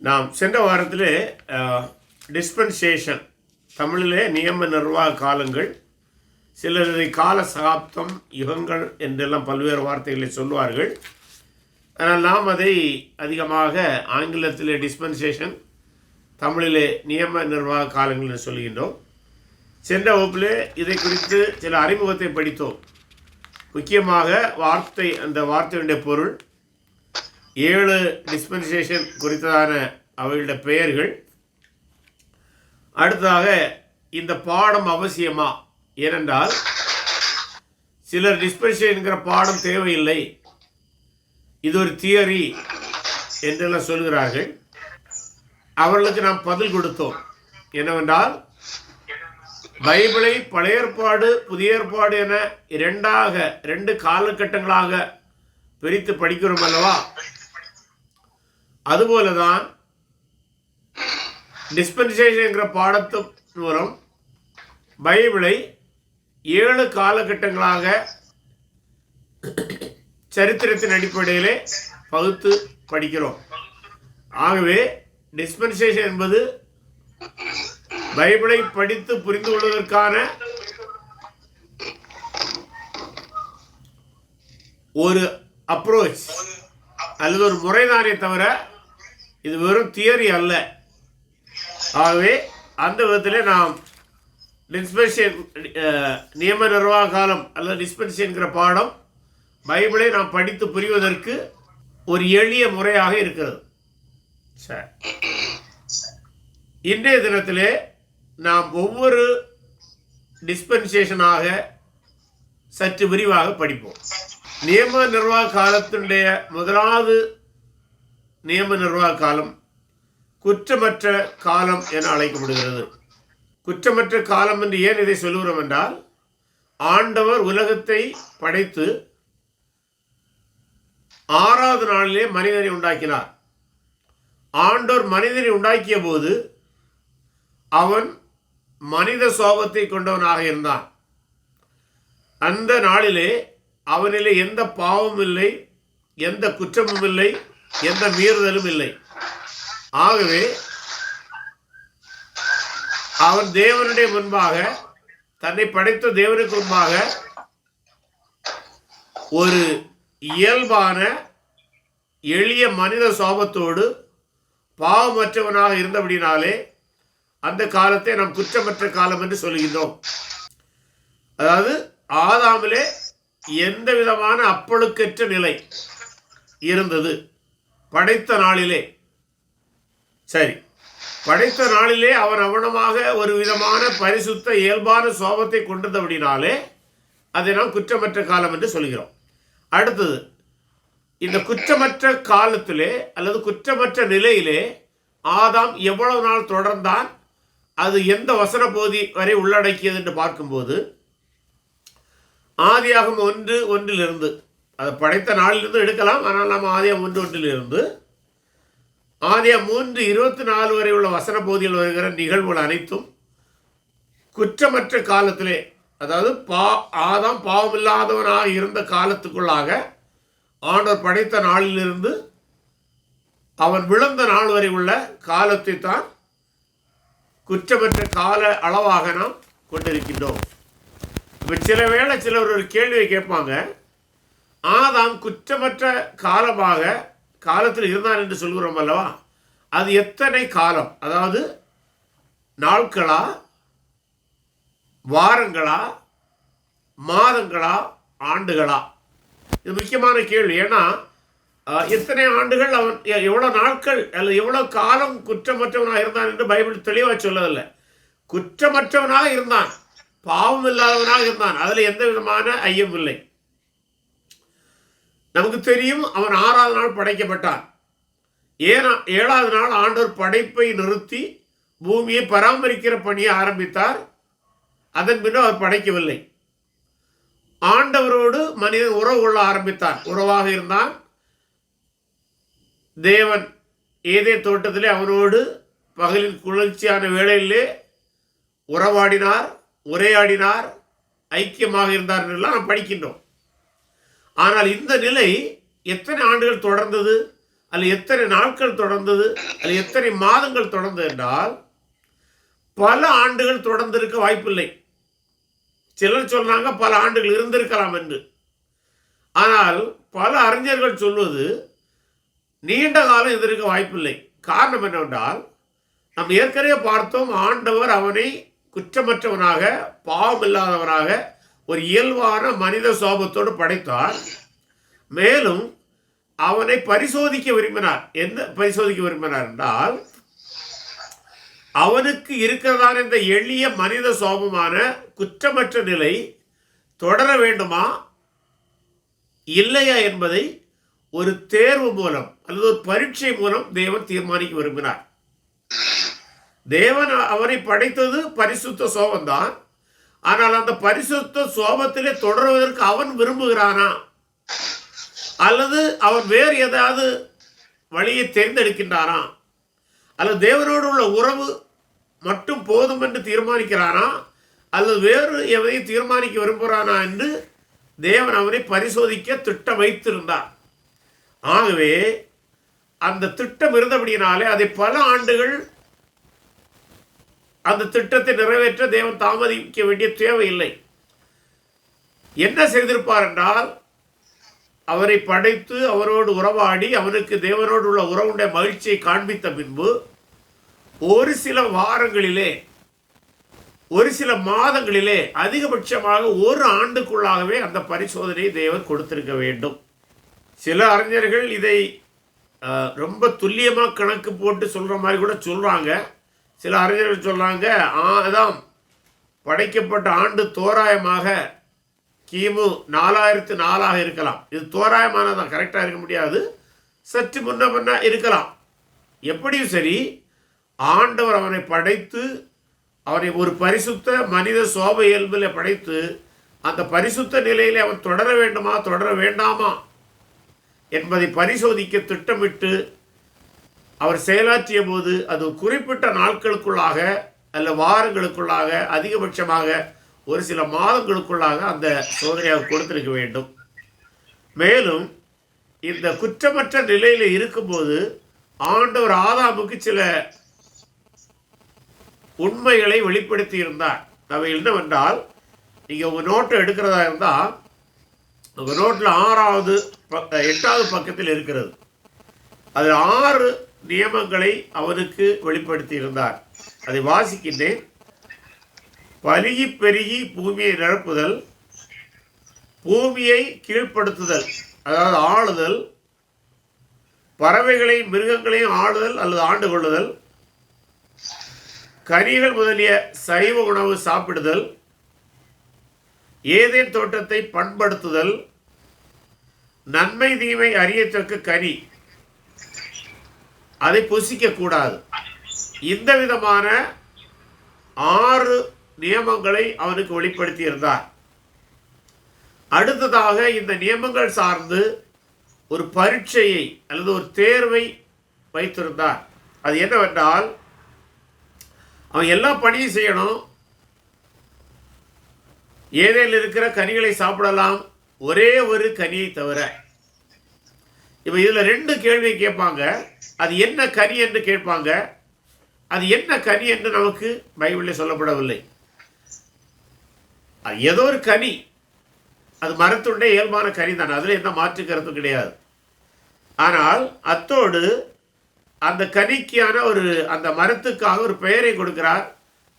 நாம் சென்ற வாரத்திலே டிஸ்பென்சேஷன் தமிழிலே நியம நிர்வாக காலங்கள், சிலர் இதை கால சகாப்தம், யுகங்கள் என்றெல்லாம் பல்வேறு வார்த்தைகளை சொல்வார்கள். ஆனால் நாம் அதை அதிகமாக ஆங்கிலத்திலே டிஸ்பென்சேஷன், தமிழிலே நியம நிர்வாக காலங்கள் என்று சொல்கின்றோம். சென்ற வகுப்பிலே இதை குறித்து சில அறிமுகத்தை படித்தோம். முக்கியமாக அந்த வார்த்தையுடைய பொருள், 7 டிஸ்பென்சேஷன் குறித்ததான அவைகளுடைய பெயர்கள். அடுத்ததாக இந்த பாடம் அவசியமா? ஏனென்றால் சிலர் டிஸ்பென்சேஷன்ங்கிற பாடம் தேவையில்லை, இது ஒரு தியரி என்றெல்லாம் சொல்கிறார்கள். அவர்களுக்கு நாம் பதில் கொடுத்தோம். என்னவென்றால், பைபிளை பழைய ஏற்பாடு புதிய ஏற்பாடு என 2 காலகட்டங்களாக பிரித்து படிக்கிறோம் அல்லவா? அதுபோலதான் டிஸ்பென்சேஷன் என்கிற பாடத்து மூலம் பைபிளை 7 காலகட்டங்களாக சரித்திரத்தின் அடிப்படையிலே பகுத்து படிக்கிறோம். ஆகவே டிஸ்பென்சேஷன் என்பது பைபிளை படித்து புரிந்து கொள்வதற்கான ஒரு அப்ரோச் அல்லது ஒரு முறைதானே தவிர இது வெறும் தியரி அல்ல. ஆகவே அந்த விதத்திலே நாம் டிஸ்பென்சேஷன் நியம நிர்வாக காலம் அல்லது டிஸ்பென்சேஷன்கிற பாடம் பைபிளை நாம் படித்து புரிவதற்கு ஒரு எளிய முறையாக இருக்கிறது. சரி, இன்றைய தினத்திலே நாம் ஒவ்வொரு டிஸ்பென்சேஷனாக சற்று விரிவாக படிப்போம். நியம நிர்வாக காலத்தினுடைய முதலாவது நியம நிர்வாக காலம் குற்றமற்ற காலம் என அழைக்கப்படுகிறது. குற்றமற்ற காலம் என்று ஏன் இதை சொல்லுகிறோம் என்றால், ஆண்டவர் உலகத்தை படைத்து 6வது நாளிலே மனிதனை உண்டாக்கினார். ஆண்டவர் மனிதனை உண்டாக்கிய போது அவன் மனித சுபாவத்தை கொண்டவனாக இருந்தான். அந்த நாளிலே அவனிலே எந்த பாவமும் இல்லை, எந்த குற்றமும் இல்லை, எந்த மீறுதலும் இல்லை. ஆகவே அவன் தேவனுடைய முன்பாக, தன்னை படைத்த தேவனுக்கு முன்பாக ஒரு இயல்பான எளிய மனித சுபாவத்தோடு பாவமற்றவனாக இருந்தபடினாலே அந்த காலத்தை நாம் குற்றமற்ற காலம் என்று சொல்கின்றோம். அதாவது ஆதாமிலே எந்த விதமான அப்பழுக்கற்ற நிலை இருந்தது படைத்த நாளிலே. சரி, படைத்த நாளிலே அவன் அவனமாக ஒரு விதமான பரிசுத்த இயல்பான சுபாவத்தை கொண்டிருந்தபடினாலே அதை நாம் குற்றமற்ற காலம் என்று சொல்கிறோம். அடுத்தது, இந்த குற்றமற்ற காலத்திலே அல்லது குற்றமற்ற நிலையிலே ஆதாம் எவ்வளவு நாள் தொடர்ந்தான், அது எந்த வசன பகுதி வரை உள்ளடக்கியது என்று பார்க்கும்போது, ஆதியாகமம் 1:1 அதை படைத்த நாளிலிருந்து எடுக்கலாம். ஆனால் நாம் ஆதியாகமம் 1:1 ஆதியாகமம் 3:24 வரை உள்ள வசன பகுதியில் வருகிற நிகழ்வுகள் அனைத்தும் குற்றமற்ற காலத்திலே, அதாவது ஆதாம் பாவமில்லாதவனாக இருந்த காலத்துக்குள்ளாக ஆண்டவர் படைத்த நாளிலிருந்து அவன் விழுந்த நாள் வரை உள்ள காலத்தை தான் குற்றமற்ற கால அளவாக நாம் கொண்டிருக்கின்றோம். இப்போ சிலர் ஒரு கேள்வியை கேட்பாங்க, ஆதாம் குற்றமற்ற காலத்தில் இருந்தான் என்று சொல்கிறோம் அல்லவா, அது எத்தனை காலம்? அதாவது நாட்களா, வாரங்களா, மாதங்களா, ஆண்டுகளா? இது முக்கியமான கேள்வி. ஏன்னா எத்தனை ஆண்டுகள், அவன் எவ்வளோ நாட்கள் அல்லது எவ்வளோ காலம் குற்றமற்றவனாக இருந்தான் என்று பைபிள் தெளிவாக சொல்லவில்லை. குற்றமற்றவனாக இருந்தான், பாவம் இல்லாதவனாக இருந்தான், அதில் எந்த விதமான ஐயம் இல்லை. நமக்கு தெரியும், அவன் 6வது நாள் படைக்கப்பட்டான். 7வது நாள் ஆண்டவர் படைப்பை நிறுத்தி பூமியை பராமரிக்கிற பணியை ஆரம்பித்தார். அதன் பின்னர் அவர் படைக்கவில்லை. ஆண்டவரோடு மனிதன் உறவு கொள்ள ஆரம்பித்தான், உறவாக இருந்தான். தேவன் ஏதேன் தோட்டத்திலே அவனோடு பகலின் குளிர்ச்சியான வேளையிலே உறவாடினார், உரையாடினார், ஐக்கியமாக இருந்தார் என்றெல்லாம் நாம் படிக்கின்றோம். ஆனால் இந்த நிலை எத்தனை ஆண்டுகள் தொடர்ந்தது? அல்ல எத்தனை நாட்கள் தொடர்ந்தது, அல்ல எத்தனை மாதங்கள் தொடர்ந்தது என்றால் பல ஆண்டுகள் தொடர்ந்து இருக்க வாய்ப்பில்லை. சிலர் சொன்னாங்க பல ஆண்டுகள் இருந்திருக்கலாம் என்று. ஆனால் பல அறிஞர்கள் சொல்வது நீண்ட காலம் இருந்திருக்க வாய்ப்பில்லை. காரணம் என்னவென்றால், நாம் ஏற்கனவே பார்த்தோம், ஆண்டவர் அவனை குற்றமற்றவனாக, பாவம் இல்லாதவனாக, ஒரு இயல்பான மனித சோபத்தோடு படைத்தார். மேலும் அவனை பரிசோதிக்க விரும்பினார். என்ன பரிசோதிக்க விரும்பினார் என்றால், அவனுக்கு இருக்கிறதான இந்த எளிய மனித சோபமான குற்றமற்ற நிலை தொடர வேண்டுமா இல்லையா என்பதை ஒரு தேர்வு மூலம் அல்லது ஒரு பரீட்சை மூலம் தேவன் தீர்மானிக்க விரும்பினார். தேவன் அவனை படைத்தது பரிசுத்த சோபம்தான். ஆனால் அந்த பரிசுத்த சோபத்திலே தொடர்வதற்கு அவன் விரும்புகிறானா, அல்லது அவன் வேறு ஏதாவது வழியை தேர்ந்தெடுக்கின்றானா, அல்லது தேவனோடு உள்ள உறவு மட்டும் போதும் என்று தீர்மானிக்கிறானா, அல்லது வேறு எதையும் தீர்மானிக்க விரும்புகிறானா என்று தேவன் அவனை பரிசோதிக்க திட்டம் வைத்திருந்தார். ஆகவே அந்த திட்டம் இருந்தபடியினாலே அதை பல ஆண்டுகள் அந்த திட்டத்தை நிறைவேற்ற தேவன் தாமதிக்க வேண்டிய தேவையில்லை. என்ன செய்திருப்பார் என்றால், அவரை படைத்து அவரோடு உறவாடி அவனுக்கு தேவனோடு உள்ள உறவுடைய மகிழ்ச்சியை காண்பித்த பின்பு ஒரு சில வாரங்களிலே, ஒரு சில மாதங்களிலே, அதிகபட்சமாக ஒரு ஆண்டுக்குள்ளாகவே அந்த பரிசோதனையை தேவன் கொடுத்திருக்க வேண்டும். சில அறிஞர்கள் இதை ரொம்ப துல்லியமாக கணக்கு போட்டு சொல்கிற மாதிரி கூட சொல்கிறாங்க. சில அறிஞர்கள் சொல்கிறாங்க, அதான் படைக்கப்பட்ட ஆண்டு தோராயமாக கிமு 4004 இருக்கலாம். இது தோராயமானதான், கரெக்டாக இருக்க முடியாது, சற்று முன்ன பின்ன இருக்கலாம். எப்படியும் சரி, ஆண்டவர் அவனை படைத்து அவனை ஒரு பரிசுத்த மனித சோப இயல்பில் படைத்து அந்த பரிசுத்த நிலையில் அவன் தொடர வேண்டுமா தொடர வேண்டாமா என்பதை பரிசோதிக்க திட்டமிட்டு அவர் செயலாற்றிய போது அது குறிப்பிட்ட நாட்களுக்குள்ளாக அல்ல வாரங்களுக்குள்ளாக, அதிகபட்சமாக ஒரு சில மாதங்களுக்குள்ளாக அந்த சோதனையை கொடுத்திருக்க வேண்டும். மேலும் இந்த குற்றமற்ற நிலையில் இருக்கும்போது ஆண்டவர் ஆதாமுக்கு சில உண்மைகளை வெளிப்படுத்தி இருந்தார். அவை என்னவென்றால், நீங்கள் உங்கள் நோட்டை எடுக்கிறதா இருந்தால் உங்கள் நோட்டில் 8வது பக்கத்தில் இருக்கிறது. அதில் 6 நியமங்களை அவனுக்கு வெளிப்படுத்தி இருந்தார். அதை வாசிக்கின்றேன். பலுகி பெருகி பூமியை நிரப்புதல், பூமியை கீழ்ப்படுத்துதல், அதாவது ஆளுதல், பறவைகளையும் மிருகங்களையும் ஆளுதல் அல்லது ஆண்டு கொள்ளுதல், கனிகள் முதலிய சைவ உணவு சாப்பிடுதல், ஏதேன் தோட்டத்தை பண்படுத்துதல், நன்மை தீமை அறியத்தக்க கனி அதை புசிக்க கூடாது. இந்த விதமான 6 நியமங்களை அவனுக்கு வெளிப்படுத்தி இருந்தார். அடுத்ததாக இந்த நியமங்கள் சார்ந்து ஒரு பரீட்சையை அல்லது ஒரு தேர்வை வைத்திருந்தார். அது என்னவென்றால், அவன் எல்லா பணியும் செய்யணும். ஏதேல் இருக்கிற கனிகளை சாப்பிடலாம், ஒரே ஒரு கனியை தவிர. இப்போ இதில் 2 கேள்வியை கேட்பாங்க. அது என்ன கனி என்று கேட்பாங்க. அது என்ன கனி என்று நமக்கு பைபிளில் சொல்லப்படவில்லை. அது ஏதோ ஒரு கனி, அது மரத்துடைய இயல்பான கனி தான், அதில் எந்த மாற்று கருத்தும் கிடையாது. ஆனால் அத்தோடு அந்த கனிக்கான அந்த மரத்துக்காக ஒரு பெயரை கொடுக்கிறார்.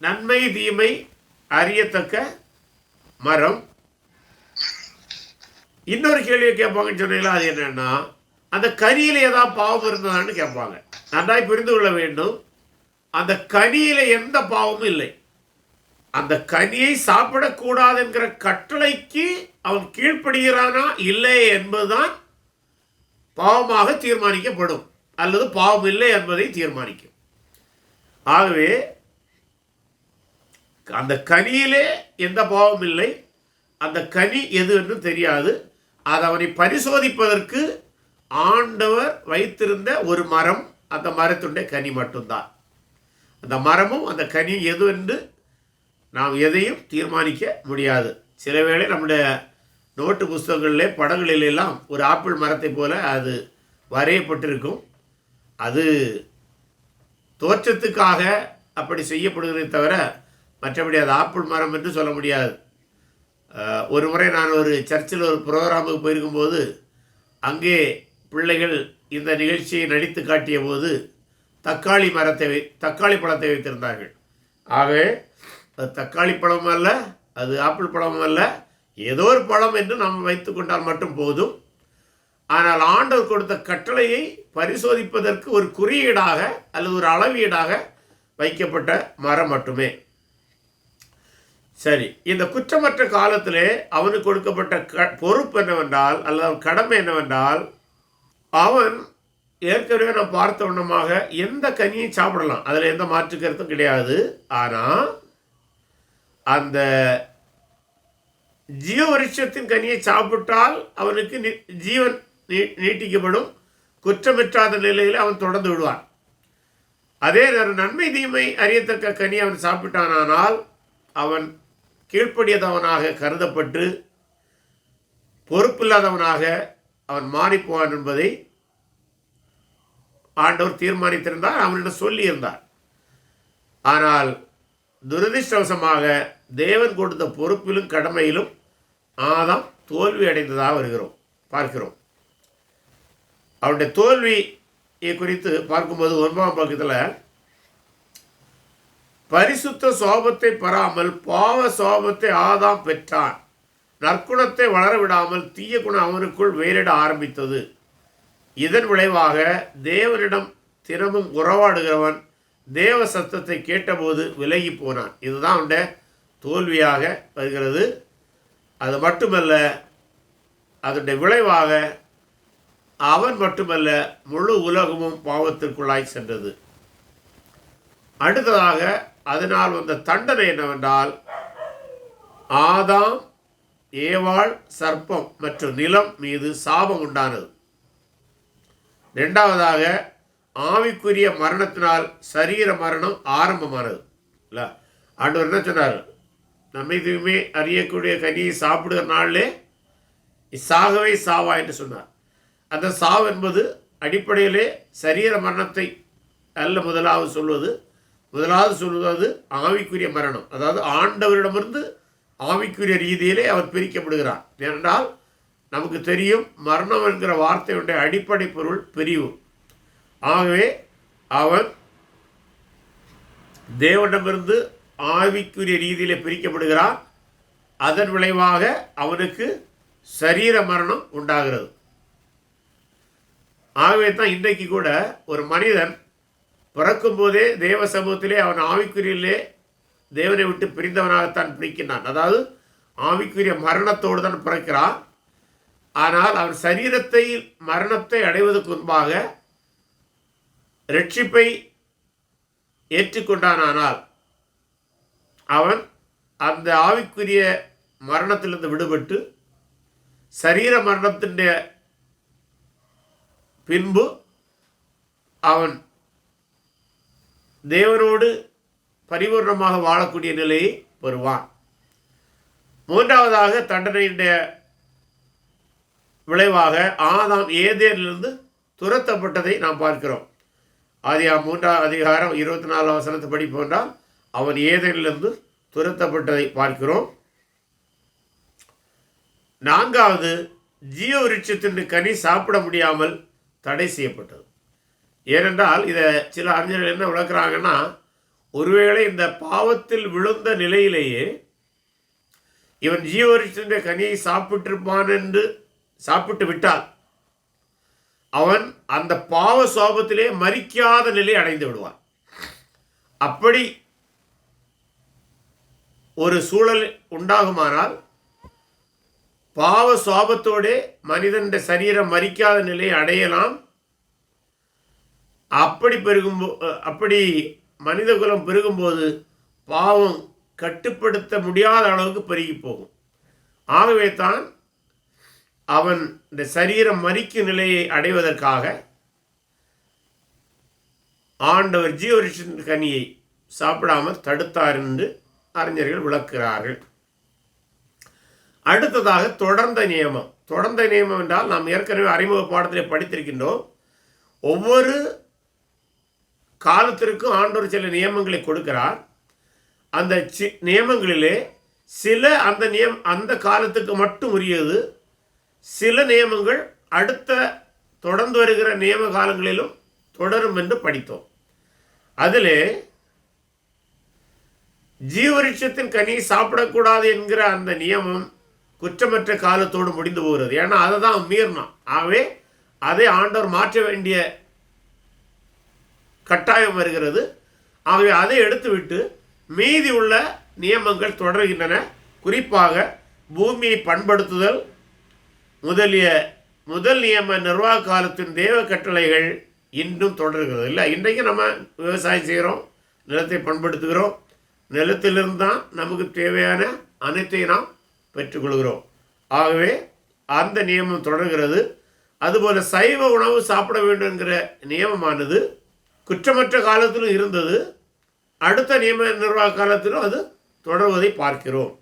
நன்மை தீமை அறியத்தக்க மரம். இன்னொரு கேள்வியை கேட்பாங்கன்னு சொன்னீங்களா, அது என்னன்னா, அந்த கனியில் ஏதாவது பாவம் இருந்ததான்னு கேட்பாங்க. நன்றாய் புரிந்து கொள்ள வேண்டும், அந்த கனியில் எந்த பாவமும் இல்லை. அந்த கனியை சாப்பிடக்கூடாது என்கிற கட்டளைக்கு அவன் கீழ்ப்படுகிறானா இல்லை என்பதுதான் பாவமாக தீர்மானிக்கப்படும், அல்லது பாவம் இல்லை என்பதை தீர்மானிக்கும். ஆகவே அந்த கனியிலே எந்த பாவம் இல்லை, அந்த கனி எது என்று தெரியாது. அது அவனை பரிசோதிப்பதற்கு ஆண்டவர் வைத்திருந்த ஒரு மரம், அந்த மரத்துடைய கனி மட்டும்தான். அந்த மரமும் அந்த கனி எது என்று நாம் எதையும் தீர்மானிக்க முடியாது. சில வேளை நம்முடைய நோட்டு புஸ்தகங்களிலே படங்களிலெல்லாம் ஒரு ஆப்பிள் மரத்தை போல அது வரையப்பட்டிருக்கும். அது தோற்றத்துக்காக அப்படி செய்யப்படுகிறதே தவிர மற்றபடி அது ஆப்பிள் மரம் என்று சொல்ல முடியாது. ஒரு முறை நான் ஒரு சர்ச்சில் ஒரு ப்ரோக்ராமுக்கு போயிருக்கும்போது அங்கே பிள்ளைகள் இந்த நிகழ்ச்சியை நடித்து காட்டிய போது தக்காளி பழத்தை வைத்திருந்தார்கள். ஆகவே அது தக்காளி பழமும் அல்ல, அது ஆப்பிள் பழமும் அல்ல, ஏதோ ஒரு பழம் என்று நாம் வைத்து கொண்டால் மட்டும் போதும். ஆனால் ஆண்டவர் கொடுத்த கட்டளையை பரிசோதிப்பதற்கு ஒரு குறியீடாக அல்லது ஒரு அளவீடாக வைக்கப்பட்ட மரம் மட்டுமே. சரி, இந்த குற்றமற்ற காலத்திலே அவனுக்கு கொடுக்கப்பட்ட பொறுப்பு என்னவென்றால் அல்லது கடமை என்னவென்றால், அவன் ஏற்கனவே நாம் பார்த்த வண்ணமாக எந்த கனியும் சாப்பிடலாம், அதில் எந்த மாற்று கருத்தும் கிடையாது. ஆனால் அந்த ஜீவ விருட்சத்தின் கனியை சாப்பிட்டால் அவனுக்கு ஜீவன் நீட்டிக்கப்படும். குற்றமிற்றாத நிலையில் அவன் தொடர்ந்து விடுவான். அதே நேரம் நன்மை தீமை அறியத்தக்க கனி அவன் சாப்பிட்டானால் அவன் கீழ்ப்படியதவனாக கருதப்பட்டு பொறுப்பில்லாதவனாக அவன் மாறிப்போவான் என்பதை ஆண்டவர் தீர்மானித்திருந்தார், அவனிடம் சொல்லியிருந்தார். ஆனால் துரதிர்ஷ்டவசமாக தேவன் கொடுத்த பொறுப்பிலும் கடமையிலும் ஆதாம் தோல்வி அடைந்ததாக பார்க்கிறோம். அவனுடைய தோல்வியை குறித்து பார்க்கும்போது 9ஆம் பக்கத்தில், பரிசுத்த சோபத்தை பெறாமல் பாவ சோபத்தை ஆதாம் பெற்றான், நற்குணத்தை வளர விடாமல் தீய குணம் அவனுக்குள் வேறிட ஆரம்பித்தது. இதன் விளைவாக தேவனிடம் தினமும் உறவாடுகிறவன் தேவ சத்தத்தை கேட்டபோது விலகி போனான். இதுதான் அவனுடைய தோல்வியாக வருகிறது. அது மட்டுமல்ல, அதனுடைய விளைவாக அவன் மட்டுமல்ல முழு உலகமும் பாவத்திற்குள்ளாய் சென்றது. அடுத்ததாக அதனால் வந்த தண்டனை என்னவென்றால், ஆதாம், ஏவாள், சர்ப்பம் மற்றும் நிலம் மீது சாபம் உண்டானது. இரண்டாவதாக ஆவிக்குரிய மரணத்தினால் சரீர மரணம் ஆரம்பமானது. இல்லை, ஆண்டவர் என்ன சொன்னார்? நம்மை தூய்மை அறியக்கூடிய கனியை சாப்பிடுகிற நாளிலே சாகவே சாவா என்று சொன்னார். அந்த சாவு என்பது அடிப்படையிலே சரீர மரணத்தை அல்ல முதலாவது சொல்வது ஆவிக்குரிய மரணம். அதாவது ஆண்டவரிடமிருந்து ஆவிக்குரிய ரீதியிலே அவர் பிரிக்கப்படுகிறார். ஏனென்றால் நமக்கு தெரியும், மரணம் என்கிற வார்த்தையுடைய அடிப்படை பொருள் பிரிவு. ஆகவே அவன் தேவனிடமிருந்து ஆவிக்குரிய ரீதியிலே பிரிக்கப்படுகிறான். அதன் விளைவாக அவனுக்கு சரீர மரணம் உண்டாகிறது. ஆகவே தான் இன்றைக்கு கூட ஒரு மனிதன் பிறக்கும் போதே தேவ சமூகத்திலே அவன் ஆவிக்குரியிலே தேவனை விட்டு பிரிந்தவனாகத்தான் பிரிக்கின்றான். அதாவது ஆவிக்குரிய மரணத்தோடு தான் பிறக்கிறான். ஆனால் அவன் சரீரத்தை மரணத்தை அடைவதற்கு முன்பாக ரட்சிப்பை ஏற்றுக்கொண்டானால் அவன் அந்த ஆவிக்குரிய மரணத்திலிருந்து விடுபட்டு சரீர மரணத்தின் பின்பு அவன் தேவனோடு பரிபூர்ணமாக வாழக்கூடிய நிலையை பெறுவான். மூன்றாவதாக தண்டனையுடைய விளைவாக ஆதாம் ஏதேனிலிருந்து துரத்தப்பட்டதை நாம் பார்க்கிறோம். ஆதியாகமம் 3ஆம் அதிகாரம் 24ஆம் வசனத்தை படிப்போன்றால் அவன் ஏதேனிலிருந்து துரத்தப்பட்டதை பார்க்கிறோம். நான்காவது, ஜீவ விருட்சத்தின் கனி சாப்பிட முடியாமல் தடை செய்யப்பட்டது. ஏனென்றால் இதை சில அறிஞர்கள் என்ன விளக்குறாங்கன்னா, ஒருவேளை இந்த பாவத்தில் விழுந்த நிலையிலேயே இவன் ஜீவ விருட்சத்தின் கனியை சாப்பிட்டிருப்பான் என்று சாப்பிட்டு விட்டால் அவன் அந்த பாவ சோபத்திலே மரிக்காத நிலை அடைந்து விடுவான். அப்படி ஒரு சூழல் உண்டாகுமானால் பாவ சோபத்தோடே மனிதன் சரீரம் மரிக்காத நிலையை அடையலாம். அப்படி மனித குலம் பெருகும்போது பாவம் கட்டுப்படுத்த முடியாத அளவுக்கு பெருகி போகும். ஆகவே தான் அவன் இந்த சரீரம் மரிக்கும் நிலையை அடைவதற்காக ஆண்டவர் ஜீவ விருட்சத்தின் கனியை சாப்பிடாமல் தடுத்தார் என்று அறிஞர்கள் விளக்குகிறார்கள். அடுத்ததாக தொடர்ந்த நியமம். தொடர்ந்த நியமம் என்றால் நாம் ஏற்கனவே அறிமுக பாடத்திலே படித்திருக்கின்றோம். ஒவ்வொரு காலத்திற்கும் ஆண்டவர் சில நியமங்களை கொடுக்கிறார். அந்த நியமங்களிலே சில அந்த காலத்துக்கு மட்டும் உரியது, சில நியமங்கள் அடுத்த தொடர்ந்து வருகிற நியம காலங்களிலும் தொடரும் என்று படித்தோம். அதிலே ஜீவவிருட்சத்தின் கனி சாப்பிடக்கூடாது என்கிற அந்த நியமம் குற்றமற்ற காலத்தோடு முடிந்து போகிறது. ஏன்னா அதை தான் மீறினான். ஆகவே அதை ஆண்டவர் மாற்ற வேண்டிய கட்டாயம் வருகிறது. ஆகவே அதை எடுத்துவிட்டு மீதி உள்ள நியமங்கள் தொடர்கின்றன. குறிப்பாக பூமியை பண்படுத்துதல் முதலிய முதல் நியம நிர்வாக காலத்தின் தேவ கட்டளைகள் இன்னும் தொடர்கிறது. இல்லை, இன்றைக்கு நம்ம விவசாயம் செய்கிறோம், நிலத்தை பண்படுத்துகிறோம், நிலத்திலிருந்து தான் நமக்கு தேவையான அனைத்தையும் நாம் பெற்றுக்கொள்கிறோம். ஆகவே அந்த நியமம் தொடர்கிறது. அதுபோல் சைவ உணவு சாப்பிட வேண்டும் என்கிற நியமமானது குற்றமற்ற காலத்திலும் இருந்தது, அடுத்த நியம நிர்வாக காலத்திலும் அது தொடர்வதை பார்க்கிறோம்.